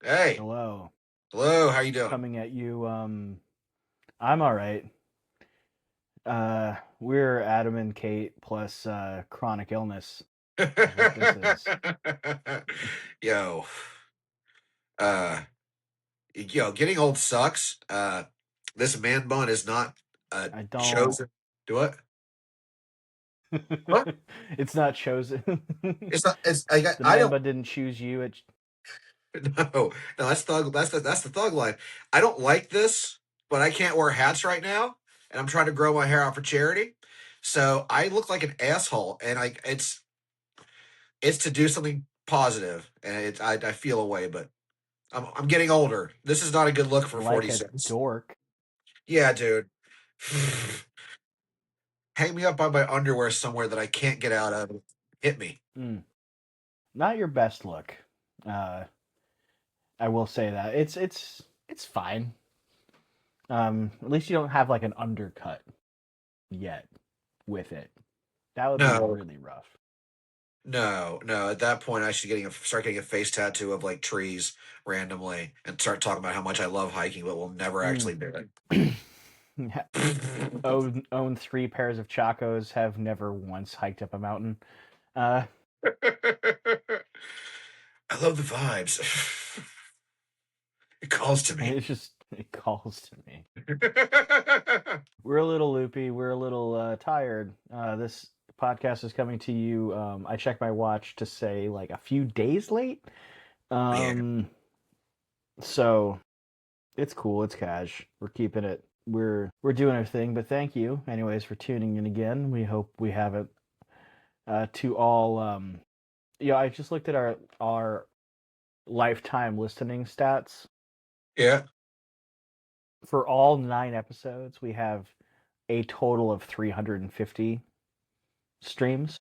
Hey, Hello. hello. How you doing? Coming at you. I'm all right. We're Adam and Kate plus chronic illness is what this is. Yo, uh, getting old sucks. This man bun is not I don't. chosen. Do what? What? It's not chosen. It's not. It's. I got. The I man don't. bun didn't choose you. It. No, no. That's thug. That's the thug life. I don't like this, but I can't wear hats right now, and I'm trying to grow my hair out for charity. So I look like an asshole, and it's to do something positive, and I feel away, but I'm getting older. This is not a good look for Like a 46. dork. Yeah, dude. Hang me up by my underwear somewhere that I can't get out of. Hit me. Mm. Not your best look. Uh, I will say that it's fine. At least you don't have like an undercut yet with it. That would be No, really rough. no. At that point, I should start getting a face tattoo of like trees randomly and start talking about how much I love hiking, but we'll never Mm. actually do Own three pairs of Chacos. Have never once hiked up a mountain. Uh, it. I love the vibes. It calls to me. it's just it calls to me. We're a little loopy. We're a little tired. This podcast is coming to you. I checked my watch to say like a few days late. Yeah. Um, so it's cool. It's cash. We're keeping it. We're doing our thing. But thank you, anyways, for tuning in again. We hope we have it to all. Yeah, I just looked at our lifetime listening stats. Yeah. For all 9 episodes, we have a total of 350 streams.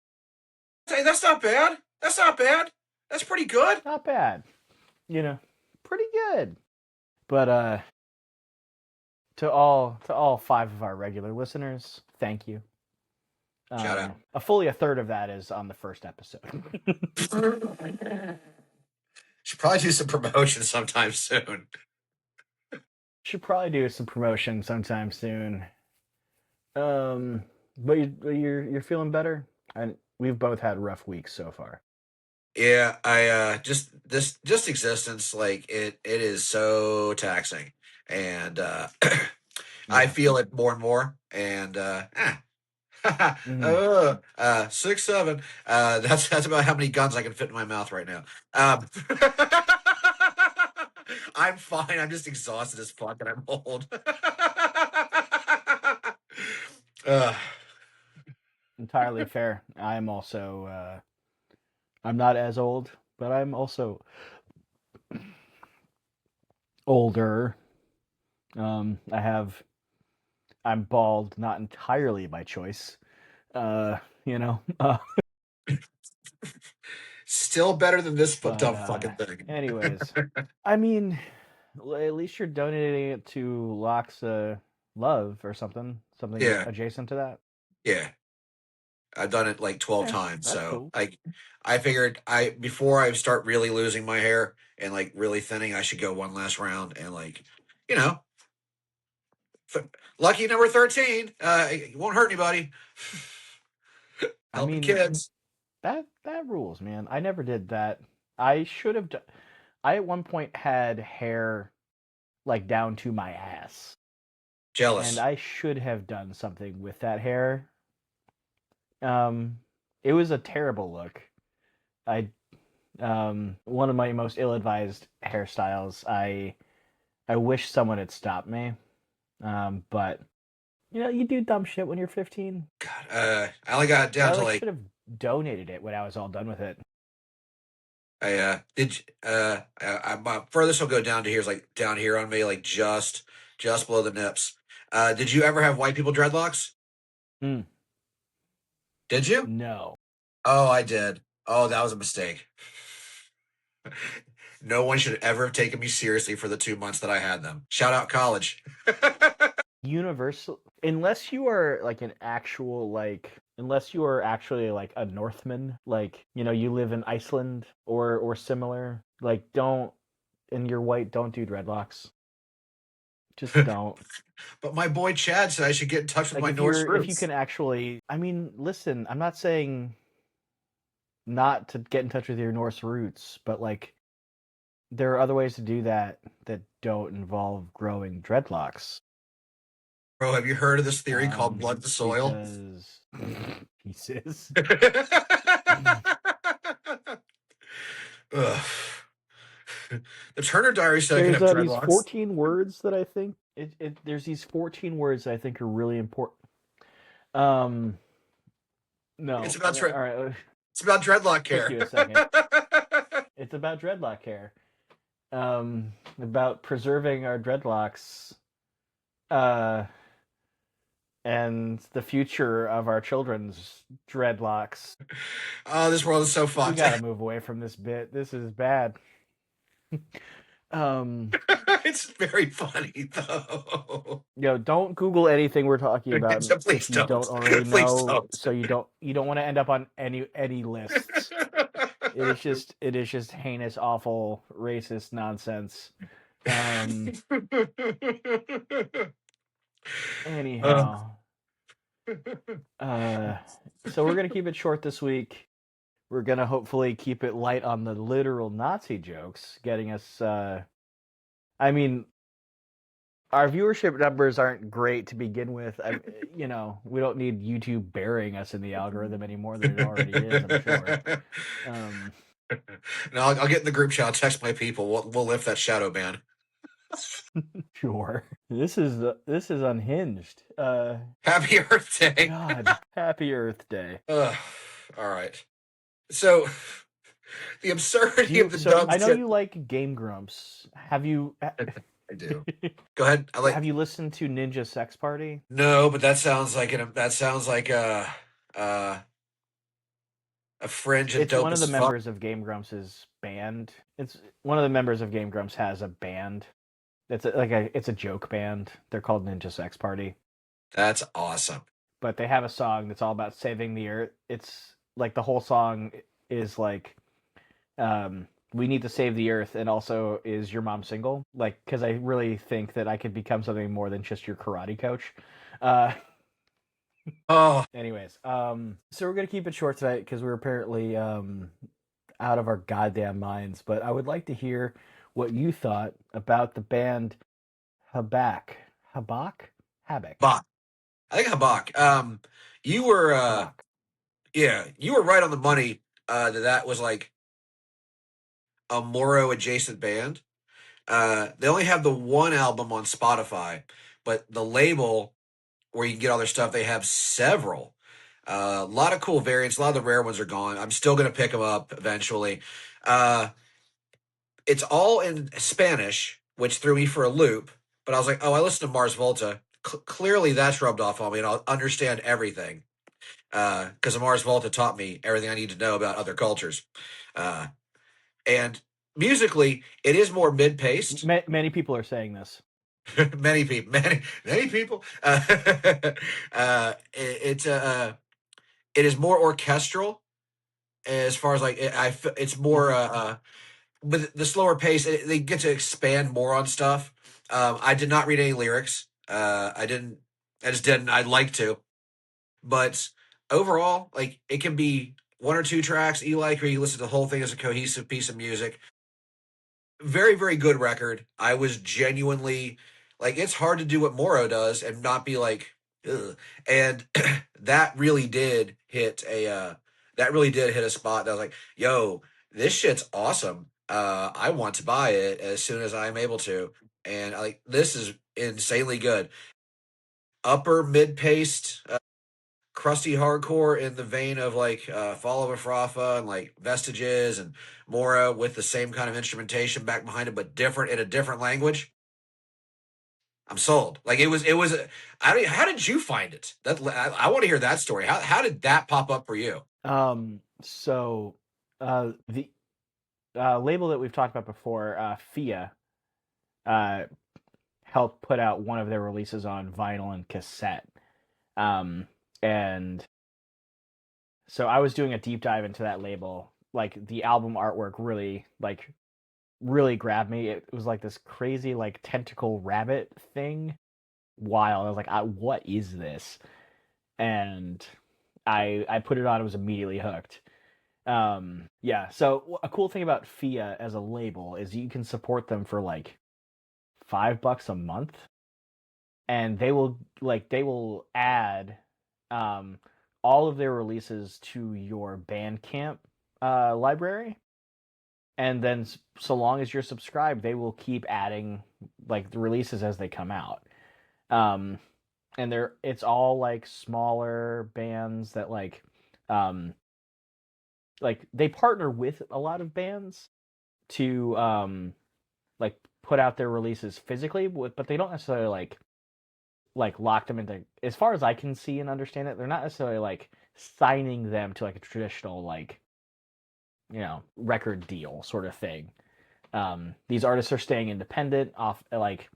Hey, that's not bad. That's not bad. That's pretty good. Not bad, you know, pretty good. But to all five of our regular listeners, thank you. Shout out. A fully a third of that is on the first episode. Should probably do some promotion sometime soon. Should probably do some promotion sometime soon. But you're feeling better, and we've both had rough weeks so far. Yeah, I just existence, like it is so taxing. And I Yeah. feel it more and more. And Mm. 6'7". That's about how many guns I can fit in my mouth right now. I'm fine. I'm just exhausted as fuck and I'm old. uh, Entirely fair. I'm also I'm not as old, but I'm also older. I have I'm bald, not entirely by choice. You know. Still better than this But dumb fucking thing. anyways, I mean, at least you're donating it to Loxa Love or something Yeah, adjacent to that. yeah. I've done it like 12 Yeah, times. that's So cool. I figured I before I start really losing my hair and like really thinning, I should go one last round and like, you know, th- lucky number 13. It won't hurt anybody. I Helping mean, kids. that rules, man. I never did that. I should have. I at one point had hair like down to my ass, and Jealous. I should have done something with that hair. Um, it was a terrible look. I one of my most ill-advised hairstyles. I wish someone had stopped me. But you do dumb shit when you're 15. God, I only got I down to like like should have donated it when I was all done with it. I my furthest will go down to here is like down here on me, like just below the nips. Did you ever have white people dreadlocks? Mm, Did you? no. Oh, I did. Oh, that was a mistake. No one should ever have taken me seriously for the 2 months that I had them. Shout out college. Universal, unless you are like an actual like unless you are actually like a Northman, like you live in Iceland or similar, like don't. and you're white, don't do dreadlocks. Just don't. But my boy Chad said I should get in touch with Like my Norse if you roots. can actually, I mean, listen, I'm not saying not to get in touch with your Norse roots, but like there are other ways to do that that don't involve growing dreadlocks. Bro, have you heard of this theory called blood to soil? Because pieces. Ugh. The Turner Diary said I could There's have these dreadlocks. 14 words that I think there's these 14 words that I think are really important. Um, It's no, about all right, it's about dreadlock took hair. you a second. It's about dreadlock hair. About preserving our dreadlocks, uh, and the future of our children's dreadlocks. Oh, this world is so We fucked. gotta move away from this bit. This is bad. Um, It's very funny though. don't Google anything we're talking about Please if you don't. don't already Please know, don't. so you don't want to end up on any lists. It is just heinous, awful, racist nonsense. Um, Uh, anyhow, uh, so we're gonna keep it short this week. We're gonna hopefully keep it light on the literal Nazi jokes, getting us. I mean, our viewership numbers aren't great to begin with. We don't need YouTube burying us in the algorithm any more than it already is, I'm sure. Um, no, I'll get in the group chat. I'll text my people. We'll lift that shadow ban. sure. This is unhinged. Happy Earth Day. God, happy Earth Day. All right. So the absurdity of the So dumb I know shit. you like Game Grumps. I do. Go ahead. I like Have you listened to Ninja Sex Party? no, but that sounds like uh, a fringe and It's dope one of the as fuck. members of Game Grumps' band. It's one of the members of Game Grumps has a band. It's a joke band. They're called Ninja Sex Party. That's awesome. But they have a song that's all about saving the earth. It's like the whole song is like we need to save the earth, and also is your mom single? Like, because I really think that I could become something more than just your karate coach. Uh, Oh, anyways, so we're gonna keep it short tonight because we're apparently out of our goddamn minds. But I would like to hear what you thought about the band Habak. Habak? Habak. Habak. I think Habak. You were Habak. yeah, you were right on the money. That was like a Moro adjacent band. They only have the one album on Spotify, but the label where you can get all their stuff, they have several. A lot of cool variants. A lot of the rare ones are gone. I'm still going to pick them up eventually. Uh, it's all in Spanish, which threw me for a loop. But I was like, oh, I listen to Mars Volta. Clearly, that's rubbed off on me, and I'll understand everything because Mars Volta taught me everything I need to know about other cultures. Uh, and musically, it is more mid-paced. Many people are saying this. Many people. It is more orchestral as far as like it's more Mm-hmm. with the slower pace. They get to expand more on stuff. I did not read any lyrics. I didn't. I just didn't. I'd like to, but overall, like it can be one or two tracks you like, or you listen to the whole thing as a cohesive piece of music. Very, very good record. I was genuinely like, it's hard to do what Moro does and not be like, ugh. And that really did hit a spot that I was like, yo, this shit's awesome. I want to buy it as soon as I'm able to. And like, this is insanely good. Upper mid paced, crusty hardcore in the vein of like Fall of Afrafa and like Vestiges and Mora with the same kind of instrumentation back behind it, but different in a different language. I'm sold. Like it was. I don't. How did you find it? I want to hear that story. How did that pop up for you? So the label that we've talked about before, FIA, uh, helped put out one of their releases on vinyl and cassette. And so I was doing a deep dive into that label. Like the album artwork really like really grabbed me. It was like this crazy like tentacle rabbit thing. Wild. I was like, what is this? And I put it on. I was immediately hooked. Yeah. So a cool thing about Fia as a label is you can support them for like $5 a month, and they will add um, all of their releases to your Bandcamp library, and then so long as you're subscribed, they will keep adding like the releases as they come out. Um, and it's all like smaller bands that um, like they partner with a lot of bands to like put out their releases physically, but they don't necessarily like lock them into. As far as I can see and understand it, they're not necessarily like signing them to like a traditional like record deal sort of thing. These artists are staying independent off like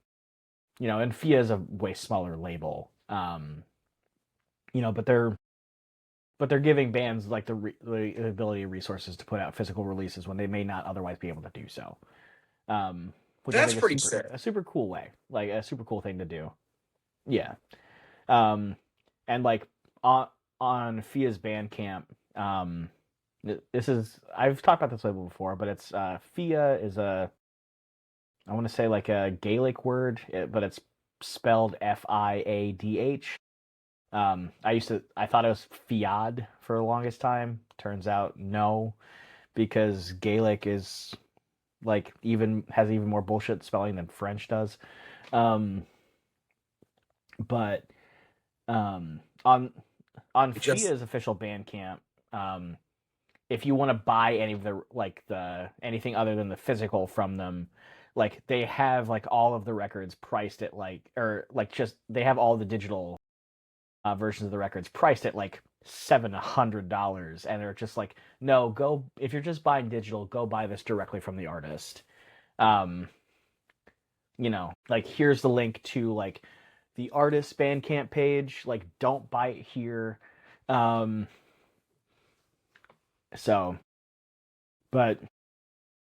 and Fia is a way smaller label. But they're giving bands like the ability resources to put out physical releases when they may not otherwise be able to do so. Which I That's think is pretty super sick. a super cool way, like a super cool thing to do. Yeah. Um, and like on Fia's Bandcamp, this is I've talked about this label before, but it's Fia is I want to say like a Gaelic word, but it's spelled Fiadh. I thought it was Fiad for the longest time. Turns out no, because Gaelic is like has even more bullshit spelling than French does. Um, but on It just Fia's official Bandcamp, um, if you want to buy any of the anything other than the physical from them, like they have like all of the records priced at just they have all the digital versions of the records priced at like $700, and they're just like, no, go if you're just buying digital, go buy this directly from the artist. Um, like here's the link to like the artist Bandcamp page. Like, don't buy it here. Um, so, but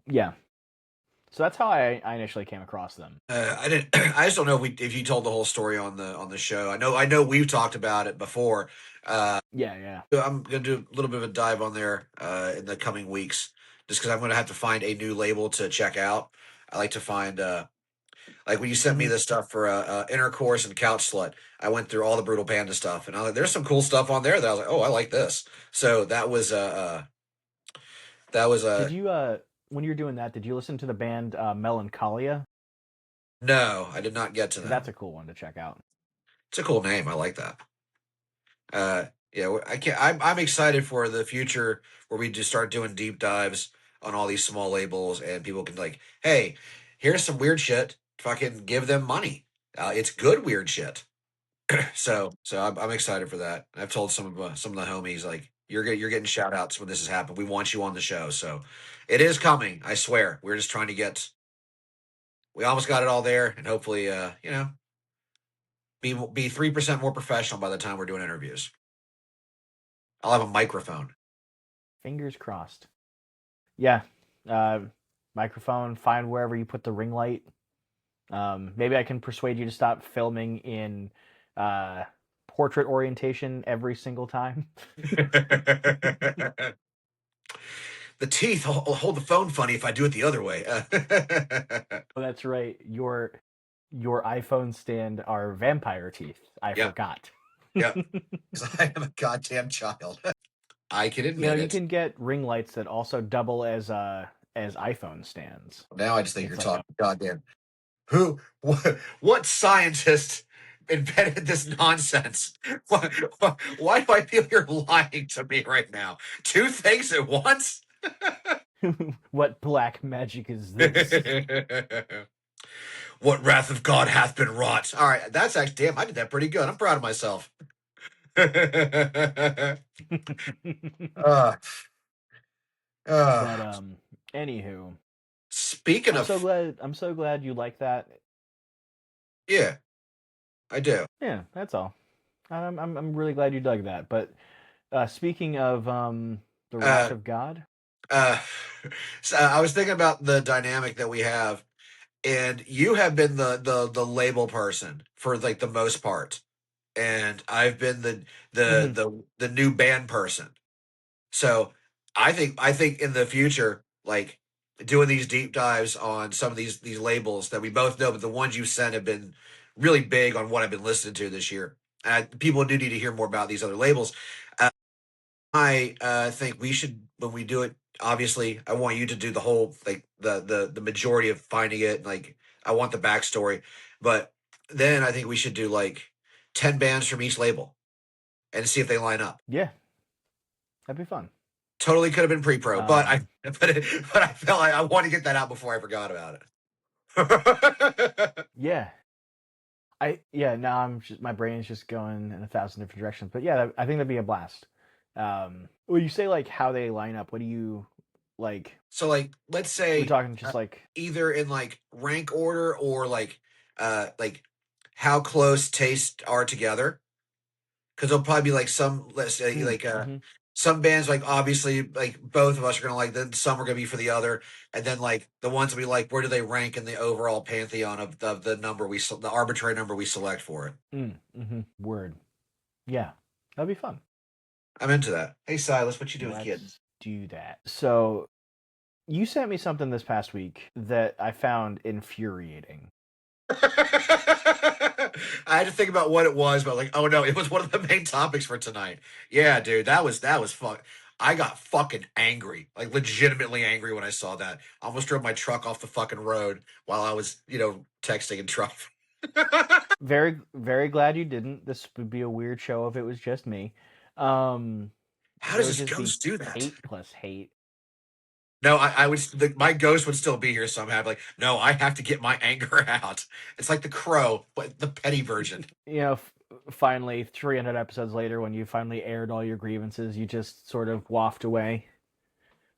yeah, so that's how I initially came across them. I didn't. I just don't know if you told the whole story on the show. I know we've talked about it before. Yeah, yeah. I'm gonna do a little bit of a dive on there in the coming weeks, just because I'm gonna have to find a new label to check out. I like to find like when you sent me Mm-hmm. this stuff for intercourse and couch slut. I went through all the brutal panda stuff, and I was like, there's some cool stuff on there that I was like, oh, I like this. So that was Did you when you were doing that? Did you listen to the band Melancholia? no, I did not get to Because that's them. a cool one to check out. It's a cool name. I like that. Yeah, I can't. I'm excited for the future where we just start doing deep dives on all these small labels, and people can like, hey, here's some weird shit. Fucking give them money. It's good weird shit. So I'm excited for that. I've told some of the homies like you're getting shout outs when this has happened. We want you on the show, so it is coming. I swear. We're just trying to get. We almost got it all there, and hopefully, be 3% more professional by the time we're doing interviews. I'll have a microphone. Fingers crossed. Yeah. Uh, Microphone. Find wherever you put the ring light. Maybe I can persuade you to stop filming in uh, portrait orientation every single time. The teeth hold the phone funny if I do it the other way. Oh, that's right. Your iPhone stand are vampire teeth. I Yep, forgot. yep. 'Cause I am a goddamn child. I can admit You it. can get ring lights that also double as iPhone stands. Now I just think you're It's like a talking goddamn. What scientist invented this nonsense? Why do I feel you're lying to me right now? Two things at once? what black magic is this? What wrath of God hath been wrought? All right, that's actually damn. I did that pretty good. I'm proud of myself. uh, But uh, anywho, speaking of, I'm so glad you like that. yeah, I do. Yeah, that's all. I'm really glad you dug that. But speaking of the wrath Uh, of God. Uh, so I was thinking about the dynamic that we have, and you have been the label person for like the most part, and I've been Hmm. the new band person. So I think in the future, like doing these deep dives on some of these labels that we both know, but the ones you sent have been really big on what I've been listening to this year. People do need to hear more about these other labels. I think we should when we do it. Obviously, I want you to do the whole like the majority of finding it. Like I want the backstory, but then I think we should do like 10 bands from each label and see if they line up. Yeah, that'd be fun. Totally could have been pre-pro, but I Um, but I felt like I want to get that out before I forgot about it. yeah, yeah. Now I'm just my brain is just going in a thousand different directions. But yeah, I think that'd be a blast. When you say like how they line up, what do you like? So like let's We're say talking just like. either in like rank order or like how close tastes are together. Because there'll probably be like some let's say Mm, like mm-hmm. some bands like obviously like both of us are gonna like then some are gonna be for the other and then like the ones we like where do they rank in the overall pantheon of the number the arbitrary number we select for it. Mm-hmm. Word. Yeah, that'd be fun. I'm into that. Hey Silas, what you doing, kid? Let's do that. So you sent me something this past week that I found infuriating. I had to think about what it was, but like, oh no, it was one of the main topics for tonight. Yeah, dude, that was fun. I got fucking angry, like legitimately angry when I saw that. I almost drove my truck off the fucking road while I was, texting and driving. Very, very glad you didn't. This would be a weird show if it was just me. Um, How it does would this just be ghost do that? hate plus hate. No, I would. My ghost would still be here somehow. Like, no, I have to get my anger out. It's like the crow, but the petty version. Finally, 300 episodes later, when you finally aired all your grievances, you just sort of waft away.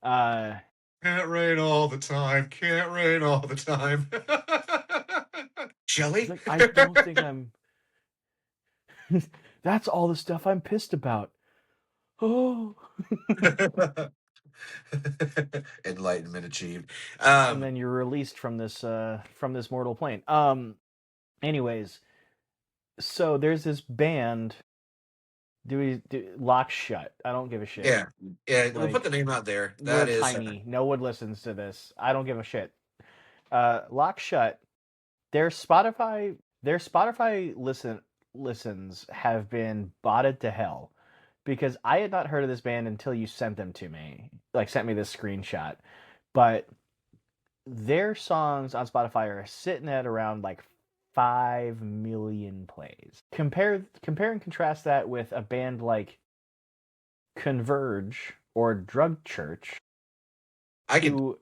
Uh, Can't rain all the time. Can't rain all the time. it's Shelly? like I don't think I'm. That's all the stuff I'm pissed about. Oh, Enlightenment achieved. and Um, then you're released from this mortal plane. Anyways, so there's this band. Do Lock Shut? I don't give a shit. yeah, yeah. We'll put the Like name out there. we're That is, tiny. No one listens to this. I don't give a shit. Lock Shut. Their Spotify. Their Spotify listens have been botted to hell because I had not heard of this band until you sent them to me. Like sent me this screenshot, but their songs on Spotify are sitting at around like 5 million plays. Compare and contrast that with a band like Converge or Drug Church, I can.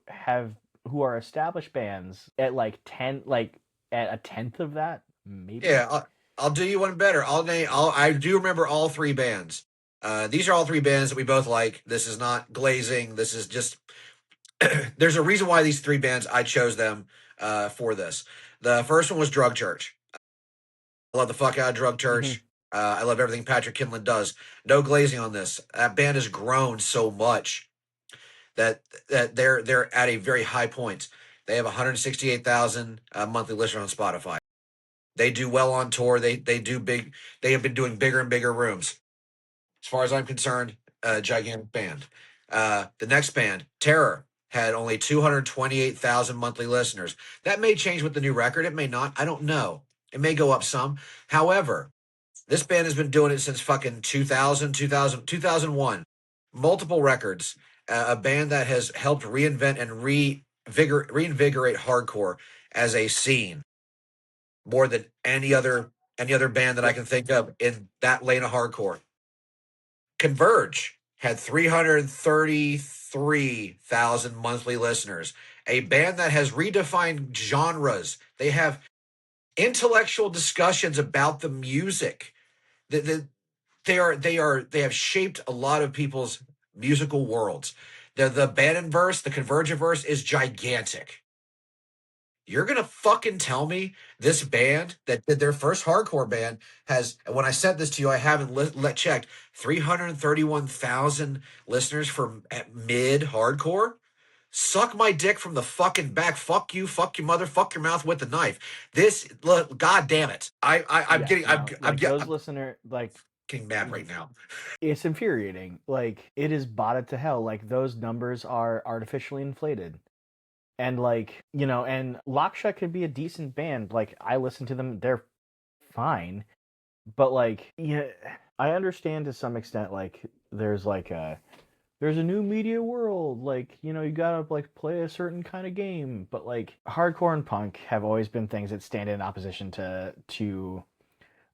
who are established bands at like 10, like at a tenth of that, maybe. Yeah, I'll do you one better. I'll name. I do remember all three bands. These are all three bands that we both like. This is not glazing. This is just. There's a reason why these three bands I chose them for this. The first one was Drug Church. I love the fuck out of Drug Hmm. Church. I love everything Patrick Kinlan does. No glazing on this. That band has grown so much that they're at a very high point. They have 168,000 monthly listeners on Spotify. They do well on tour. They do big. They have been doing bigger and bigger rooms. As far as I'm concerned, a gigantic band. The next band, Terror, had only 228,000 monthly listeners. That may change with the new record. It may not. I don't know. It may go up some. However, this band has been doing it since fucking 2000, 2001. Multiple records. A band that has helped reinvent and reinvigorate hardcore as a scene more than any other band that I Yep. can think of in that lane of hardcore. Converge had 333,000 monthly listeners. A band that has redefined genres. They have intellectual discussions about the music. They have shaped a lot of people's musical worlds. The Bannon verse, the Convergent verse is gigantic. You're gonna fucking tell me this band that did their first hardcore band has, and when I sent this to you, I haven't let checked 331,000 listeners for mid hardcore. Suck my dick from the fucking back. Fuck you mother, fuck your mouth with the knife. This, look, god damn it. I'm Yeah, getting, no, like those I'm listener, like getting mad right now. it's infuriating. Like it is botted to hell. Like those numbers are artificially inflated. And like, and Laksha could be a decent band. Like I listen to them, they're fine. But like, yeah, I understand to some extent like there's like there's a new media world, like, you gotta like play a certain kind of game. But like hardcore and punk have always been things that stand in opposition to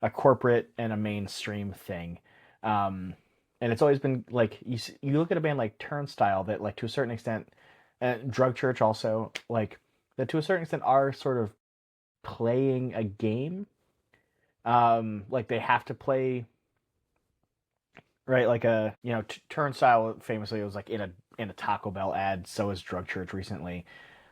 a corporate and a mainstream thing. Um, and it's always been like you look at a band like Turnstile that like to a certain extent, Drug Church also like that to a certain extent are sort of playing a game. Like they have to play right like a Turnstile famously was like in a Taco Bell ad. So is Drug Church recently.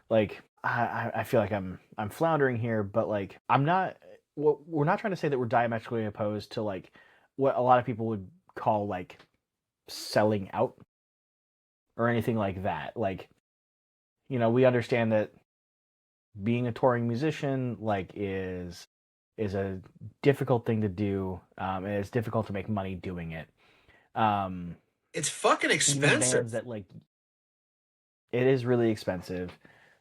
Like I feel like I'm floundering here, but like I'm not. We're not trying to say that we're diametrically opposed to like what a lot of people would call like selling out or anything like that. Like we understand that being a touring musician like is a difficult thing to do, and it's difficult to make money doing it. Um, It's fucking Even expensive. bands that like it is really expensive,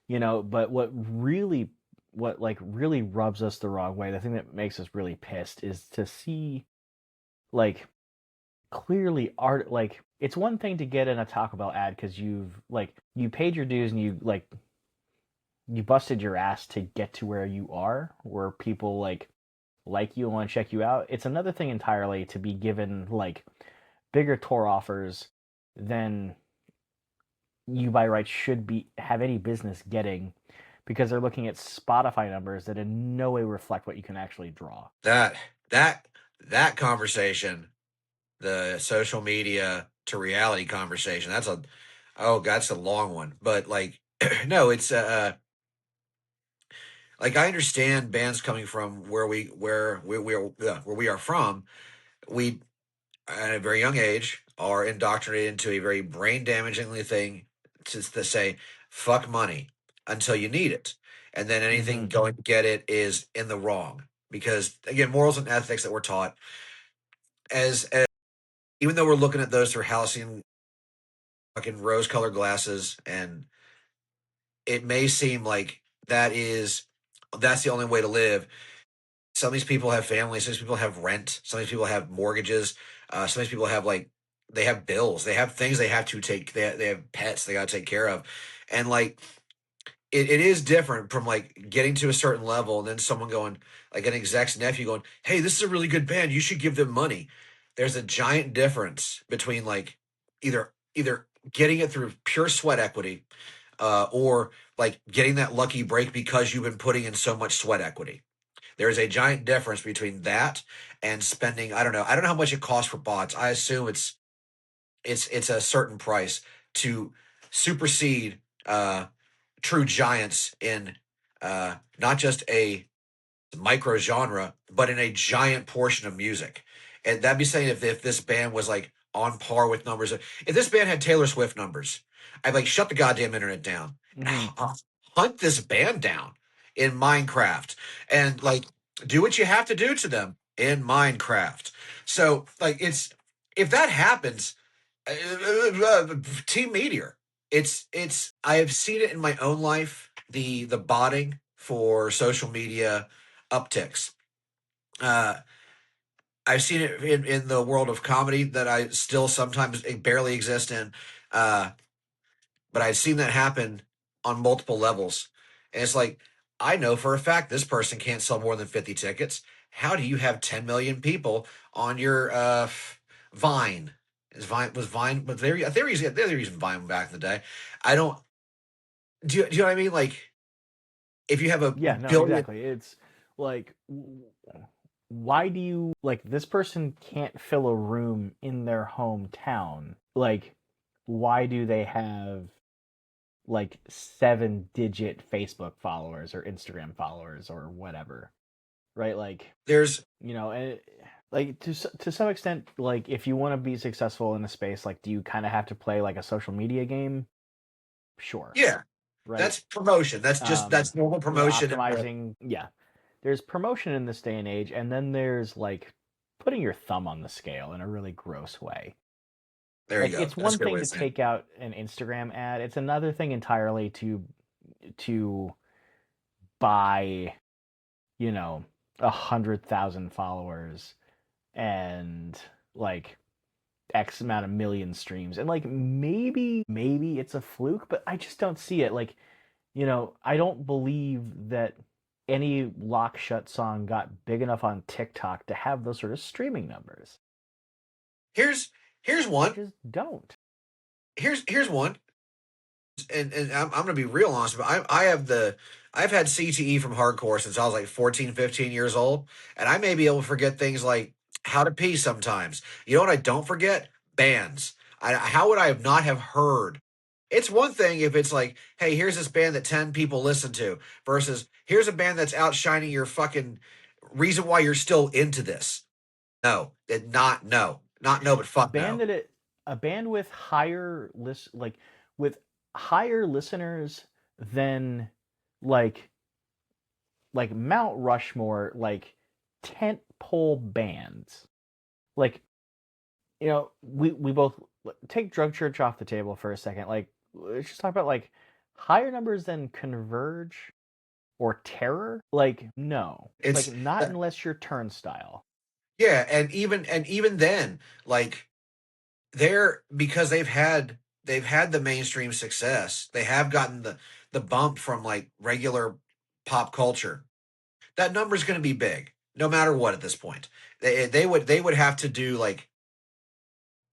but what like really rubs us the wrong way, the thing that makes us really pissed is to see like clearly art. Like it's one thing to get in a Taco Bell ad because you paid your dues and you busted your ass to get to where you are, where people like you and want to check you out. It's another thing entirely to be given like bigger tour offers than you by rights should be have any business getting, because they're looking at Spotify numbers that in no way reflect what you can actually draw. That that that conversation, the social media to reality conversation, that's a long one. But like no, it's like I understand bands coming from where we are from. We at a very young age are indoctrinated into a very brain damagingly thing to say fuck money until you need it, and then anything Mm-hmm. going to get it is in the wrong, because again, morals and ethics that we're taught as even though we're looking at those through halcyon fucking rose colored glasses, and it may seem like that's the only way to live. Some of these people have families. Some of these people have rent. Some of these people have mortgages. Some of these people have they have bills. They have things they have to take. They have pets they got to take care of, and like it is different from like getting to a certain level and then someone going, like an exec's nephew going, "Hey, this is a really good band. You should give them money." There's a giant difference between like either getting it through pure sweat equity, or like getting that lucky break because you've been putting in so much sweat equity. There is a giant difference between that and spending. I don't know how much it costs for bots. I assume it's a certain price to supersede true giants in not just a micro genre, but in a giant portion of music. And that'd be saying if this band was like on par with numbers. If this band had Taylor Swift numbers, I'd like shut the goddamn internet down and Mm-hmm. hunt this band down in Minecraft and like do what you have to do to them in Minecraft. So like if that happens, Team Meteor. It's I have seen it in my own life. The botting for social media upticks. Uh, I've seen it in the world of comedy that I still sometimes barely exist in. Uh, but I've seen that happen on multiple levels. And it's like, I know for a fact this person can't sell more than 50 tickets. How do you have 10 million people on your Vine? Was Vine, but they're using Vine back in the day. I don't, do you know what I mean? Like, if you have a Yeah, no, billion, exactly. It's like, why do you like this person can't fill a room in their hometown? Like, why do they have like 7-digit Facebook followers or Instagram followers or whatever, right? Like, There's and like to some extent, like if you want to be successful in a space, like do you kind of have to play like a social media game? Sure, yeah, right? that's promotion. That's normal promotion. Optimizing, yeah. There's promotion in this day and age, and then there's like putting your thumb on the scale in a really gross way. There you Like go. it's That's a one good thing way to to say it. take out an Instagram ad. It's another thing entirely to buy, you know, 100,000 followers and like X amount of million streams. And like maybe it's a fluke, but I just don't see it. Like, I don't believe that any Lock Shut song got big enough on TikTok to have those sort of streaming numbers. Here's I one. just don't. Here's one. And I'm going to be real honest, but I've had CTE from hardcore since I was like 14, 15 years old, and I may be able to forget things like how to pee sometimes. You know what I don't forget? Bands. How would I have not have heard? It's one thing if it's like, hey, here's this band that 10 people listen to, versus here's a band that's outshining your fucking reason why you're still into this. No, did not no, not no, but A fuck band no. that it a band with with higher listeners than like Mount Rushmore, like tent pole bands. Like, we both take Drug Church off the table for a second. Like, let's just talk about like higher numbers than Converge or Terror. Like, no, like It's not unless you're Turnstile. yeah, and even then, like they're because they've had the mainstream success. They have gotten the bump from like regular pop culture. That number's going to be big, no matter what. At this point, they would have to do like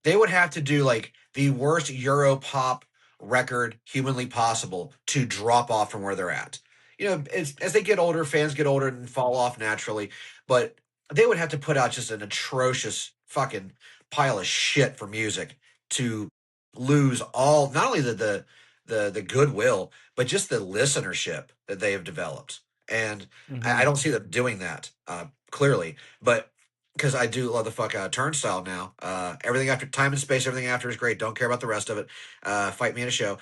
they would have to do like the worst Euro pop record humanly possible to drop off from where they're at. As they get older, fans get older and fall off naturally, but they would have to put out just an atrocious fucking pile of shit for music to lose all not only the goodwill, but just the listenership that they have developed. And I Mm-hmm. don't see them doing that clearly, but because I do love the fuck out of Turnstile now. Everything after Time and Space, everything after is great. Don't care about the rest of it. Fight me in a show.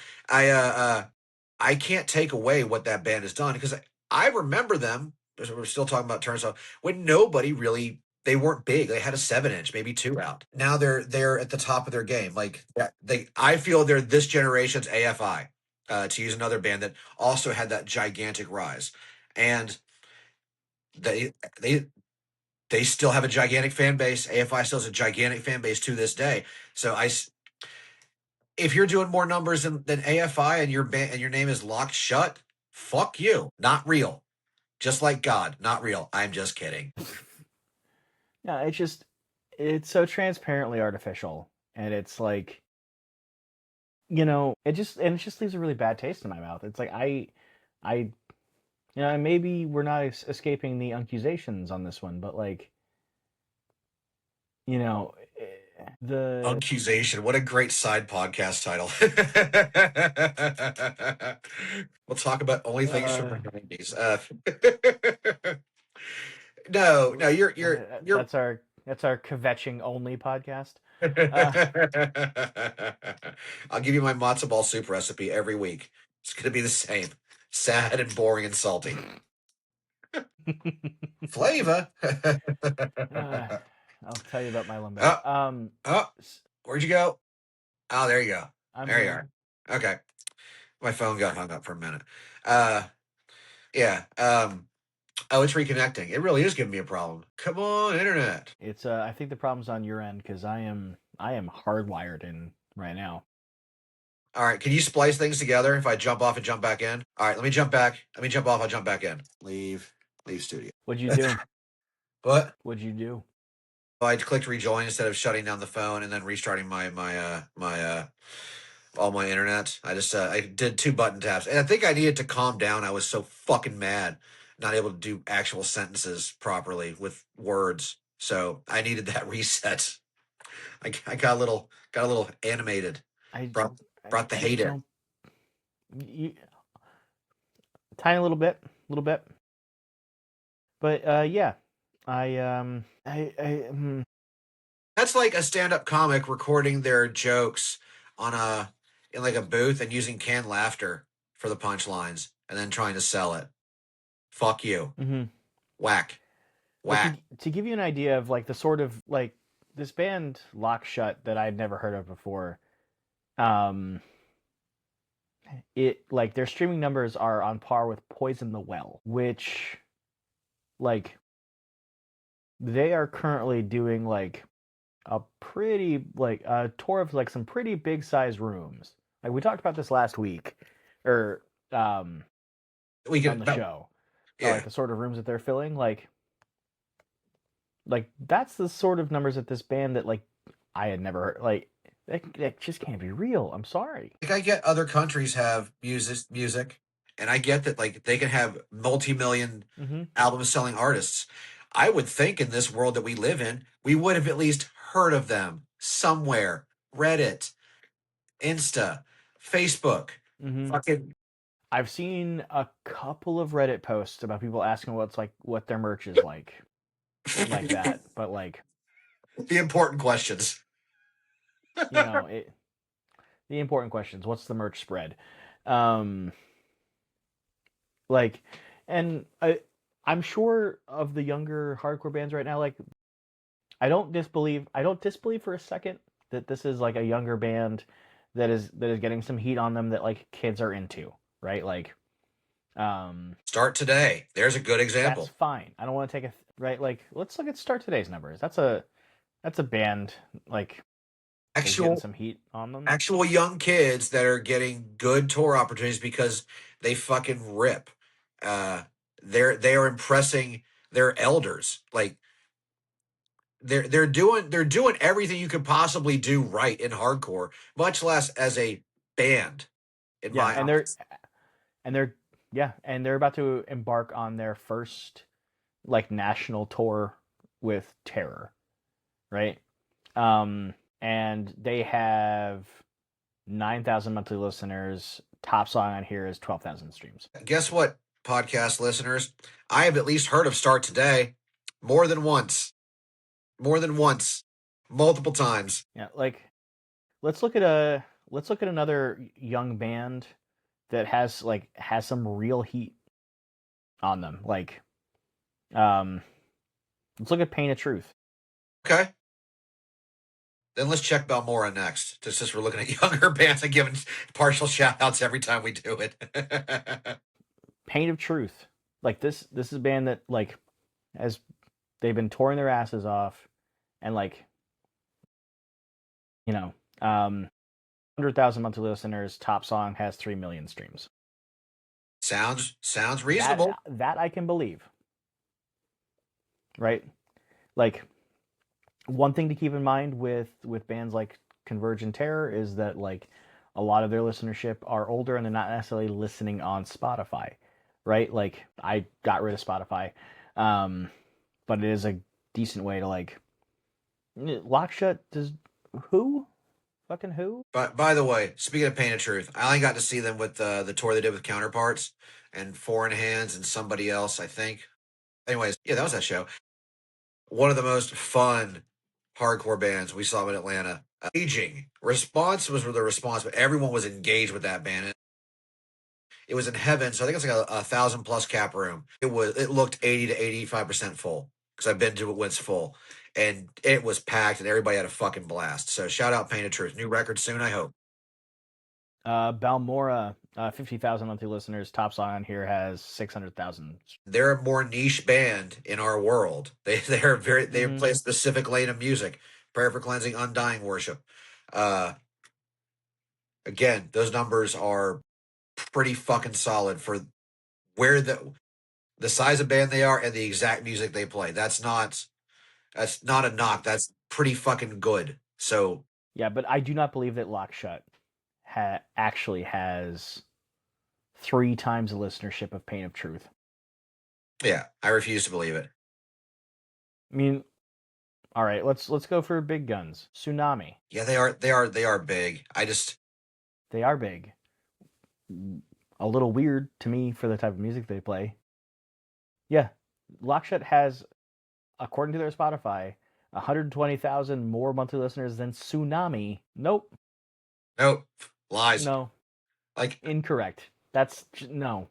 I can't take away what that band has done because I remember them. We're still talking about Turnstile when nobody really they weren't big. They had a 7 inch, maybe two out. Now they're at the top of their game. Like I feel they're this generation's AFI. To use another band that also had that gigantic rise, and they they they still have a gigantic fan base. AFI still has a gigantic fan base to this day. So if you're doing more numbers than AFI and your name is locked shut, fuck you. Not real. Just like God, not real. I'm just kidding. Yeah, it's so transparently artificial, and it's like, it just leaves a really bad taste in my mouth. It's like I maybe we're not escaping the accusations on this one, but like, the Accusation. What a great side podcast title. We'll talk about only things from uh, the 90s. No, no, you're that's our kvetching only podcast. Uh, I'll give you my matzo ball soup recipe every week. It's going to be the same. Sad and boring and salty. Flavor. uh, I'll tell you about my lumbago. Oh, oh, where'd you go? Oh, there you go. I'm There you here. are. Okay. My phone got hung up for a minute. Uh, yeah. Oh, it's reconnecting. It really is giving me a problem. Come on, internet. It's I think the problem's on your end because I am hardwired in right now. All right. Can you splice things together if I jump off and jump back in? All right. Let me jump back. Let me jump off. I'll jump back in. Leave studio. What'd you do? What? What'd you do? Oh, I clicked rejoin instead of shutting down the phone and then restarting all my internet. I did two button taps, and I think I needed to calm down. I was so fucking mad, not able to do actual sentences properly with words. So I needed that reset. I got a little animated. I Brought I brought the just hate in. don't You, tiny little bit. But yeah, That's like a stand-up comic recording their jokes on a in like a booth and using canned laughter for the punchlines and then trying to sell it. Fuck you. mm-hmm. Whack. But Whack. to give you an idea of like the sort of like this band Lockshut that I'd never heard of before, um, it like their streaming numbers are on par with Poison the Well, which like they are currently doing like a pretty like a tour of like some pretty big size rooms. Like we talked about this last week, or We on could the show, about like yeah. the sort of rooms that they're filling. Like that's the sort of numbers that this band that like I had never heard. Like that just can't be real. I'm sorry. Like I get other countries have music and I get that like they can have multi-million Mm-hmm. album selling artists. I would think in this world that we live in, we would have at least heard of them somewhere. Reddit, Insta, Facebook. Mm-hmm. Fucking I've seen a couple of Reddit posts about people asking what's like what their merch is like that. But like the important questions. you know it. The important questions: what's the merch spread? Um, like, and I'm sure of the younger hardcore bands right now. Like, I don't disbelieve for a second that this is like a younger band that is getting some heat on them that like kids are into, right? Like, um, Start today. There's a good that's example. fine. I don't want to take a right. Like, let's look at Start Today's numbers. That's a band like is getting Actual some heat on them. actual young kids that are getting good tour opportunities because they fucking rip. Uh, they are impressing their elders. Like they're doing everything you could possibly do right in hardcore, much less as a band. In Yeah, my eyes, and they're yeah, and they're about to embark on their first like national tour with Terror, right? And they have 9,000 monthly listeners. Top song on here is 12,000 streams. guess what, podcast listeners? I have at least heard of Start Today more than once, more than once, multiple times. Yeah, like let's look at a let's look at another young band that has some real heat on them. Like um let's look at Pain of Truth. Okay. Then let's check Balmora next. Just as we're looking at younger bands and giving partial shout outs every time we do it. Pain of Truth. Like this is a band that like has they've been touring their asses off and like you know 100,000 monthly listeners. Top song has 3 million streams. Sounds That reasonable. that I can believe, right? Like one thing to keep in mind with bands like Converge and Terror is that like a lot of their listenership are older and they're not necessarily listening on Spotify, right? Like I got rid of Spotify, um, but it is a decent way to like Lockshut does who fucking who? But by the way, speaking of Pain of Truth, I only got to see them with the tour they did with Counterparts and Foreign Hands and somebody else, I think. Anyways, yeah, that was that show. One of the most fun hardcore bands we saw in Atlanta. Aging response was the response, but everyone was engaged with that band. It was in heaven, so I think it's like a 1,000+ cap room. It looked 80 to 85% full because I've been to it when it's full, and it was packed and everybody had a fucking blast. So shout out Pain of Truth, new record soon, I hope. Balmora, 50,000 monthly listeners. Top song on here has 600,000. They're a more niche band in our world. They Mm-hmm. play a specific lane of music. Prayer for cleansing, undying worship. Uh, Again, those numbers are pretty fucking solid for where the size of band they are and the exact music they play. That's not a knock. That's pretty fucking good. So Yeah, but I do not believe that Lockshut actually has 3 times the listenership of Pain of Truth. yeah, I refuse to believe it. I mean, all right, let's go for big guns. Tsunami. Yeah, they are big. I just They are big. a little weird to me for the type of music they play. Yeah, Lockshut has, according to their Spotify, 120,000 more monthly listeners than Tsunami. Nope, Nope, lies. no, Like, incorrect. That's no.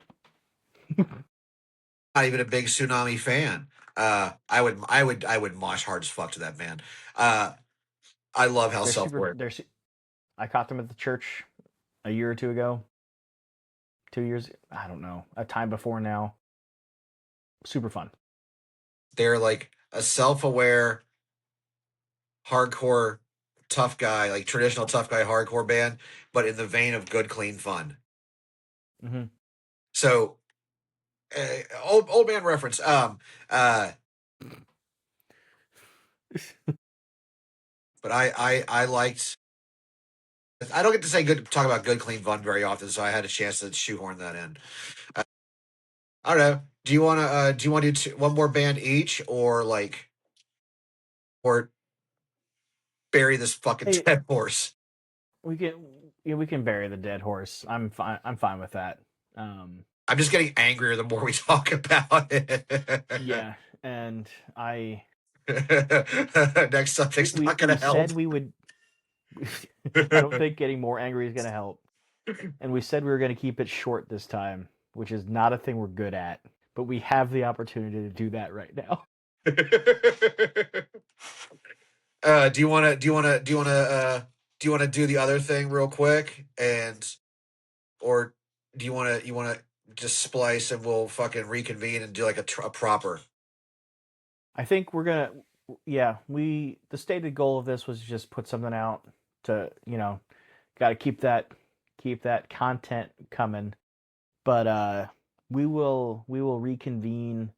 not even a big Tsunami fan. I would mosh hard as fuck to that band. I love how They're self super. aware. I caught them at the church a year or two ago. 2 years. I don't know. A time before now. Super fun. They're like a self aware hardcore tough guy, like traditional tough guy hardcore band, but in the vein of good, clean fun. Hmm. So, old man reference. But I liked. I don't get to say good talk about good, clean fun very often, so I had a chance to shoehorn that in. Uh, I don't know. Do you want to do one more band each, or like, or bury this fucking Hey, dead horse? we can yeah, we can bury the dead horse. I'm fine. I'm fine with that. I'm just getting angrier the more we talk about it. Yeah, and I Next subject's not going we to help. said we would. I don't think getting more angry is going to help. And we said we were going to keep it short this time, which is not a thing we're good at. But we have the opportunity to do that right now. Do you want to? Do you want to? Do you want to? Do you want to do the other thing real quick, and or do you want to? You want to just splice and we'll fucking reconvene and do like a proper. I think we're gonna. Yeah, the stated goal of this was just put something out to got to keep that content coming. But we will reconvene.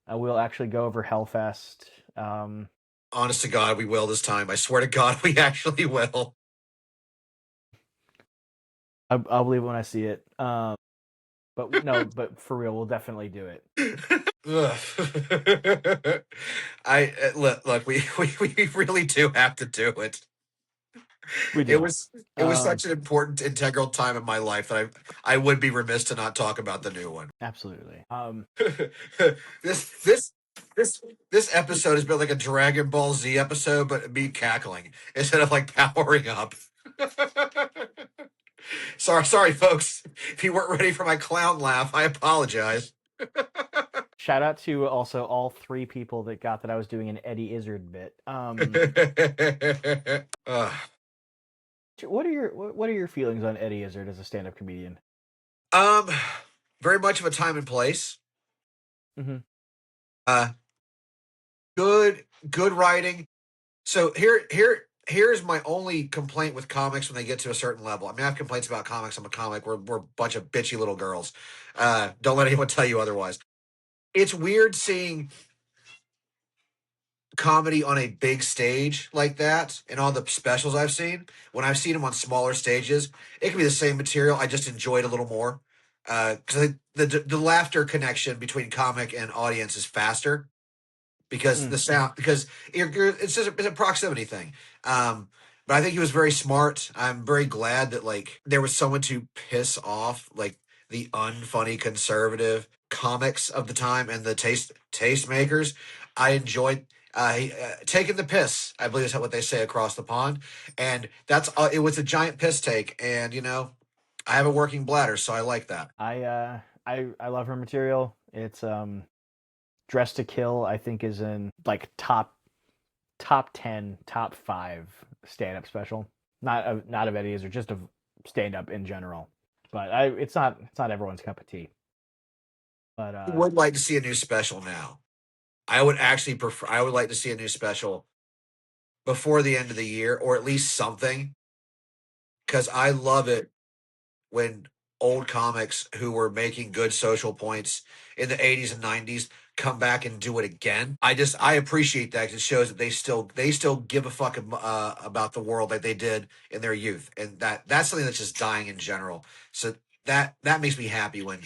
We'll actually go over Hellfest. Honest to God, we will this time. I swear to God, we actually will. I'll believe it when I see it. But no, but for real, we'll definitely do it. Look. We really do have to do it. We It do. was it was Um, such an important integral time in my life that I would be remiss to not talk about the new one. Absolutely. this this this this episode has been like a Dragon Ball Z episode, but me cackling instead of like powering up. Sorry, folks. If you weren't ready for my clown laugh, I apologize. Shout out to also all three people that got that I was doing an Eddie Izzard bit. uh, What are your feelings on Eddie Izzard as a stand-up comedian? um, very much of a time and place. Hmm. Uh, good writing. So here's my only complaint with comics when they get to a certain level. I mean, I have complaints about comics. I'm a comic. We're a bunch of bitchy little girls. Don't let anyone tell you otherwise. It's weird seeing comedy on a big stage like that and all the specials I've seen. When I've seen them on smaller stages, it can be the same material. I just enjoy it a little more because the laughter connection between comic and audience is faster because Mm. the sound because it's just it's a proximity thing. Um, but I think he was very smart. I'm very glad that like there was someone to piss off like the unfunny conservative comics of the time and the taste makers. I enjoyed taking the piss. I believe is what they say across the pond, and that's it was a giant piss take. And I have a working bladder, so I like that. I love her material. It's Dress to Kill. I think is in like top 10, top 5 stand-up special. Not of Eddie Izzard, just of stand-up in general. But it's not everyone's cup of tea. But I would like to see a new special now. I would actually prefer. I would like to see a new special before the end of the year, or at least something, because I love it when old comics who were making good social points in the '80s and '90s come back and do it again. I appreciate that because it shows that they still give a fuck about the world like they did in their youth, and that's something that's just dying in general. So that makes me happy when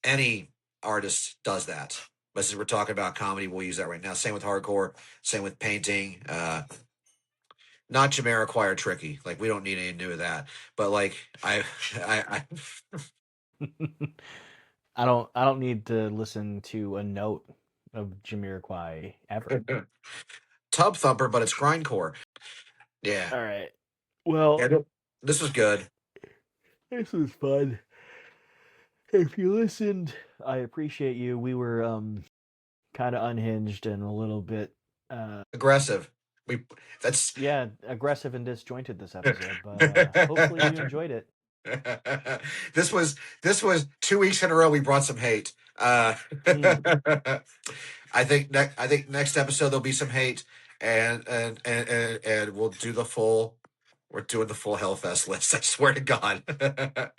any artist does that. But since we're talking about comedy, we'll use that right now. Same with hardcore. Same with painting. Not Jamiroquai or Tricky. Like we don't need any new of that. But like I I don't need to listen to a note of Jamiroquai ever. Tub thumper, but it's grindcore. Yeah. All right. Well, Yeah, this was good. this was fun. If you listened, I appreciate you. We were kind of unhinged and a little bit Aggressive. We that's yeah, aggressive and disjointed this episode, but hopefully you enjoyed it. this was 2 weeks in a row we brought some hate. Mm. I think next episode there'll be some hate, and we'll do the full. We're doing the full Hellfest list. I swear to God.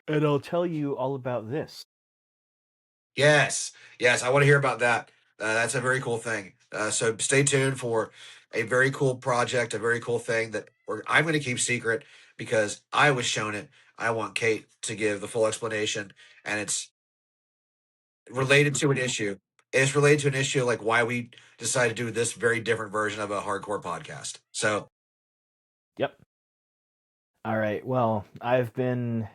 And I'll tell you all about this. Yes, yes, I want to hear about that. That's a very cool thing. So stay tuned for a very cool project, a very cool thing that I'm going to keep secret because I was shown it. I want Kate to give the full explanation, and it's It's related super to an cool. issue. It's related to an issue like why we decided to do this very different version of a hardcore podcast. So Yep. All right. Well, I've been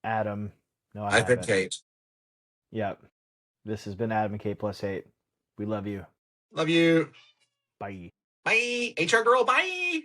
Adam. No, I I've been haven't. Kate. Yep. This has been Adam and K plus 8. We love you. Love you. Bye. Bye. HR girl. Bye.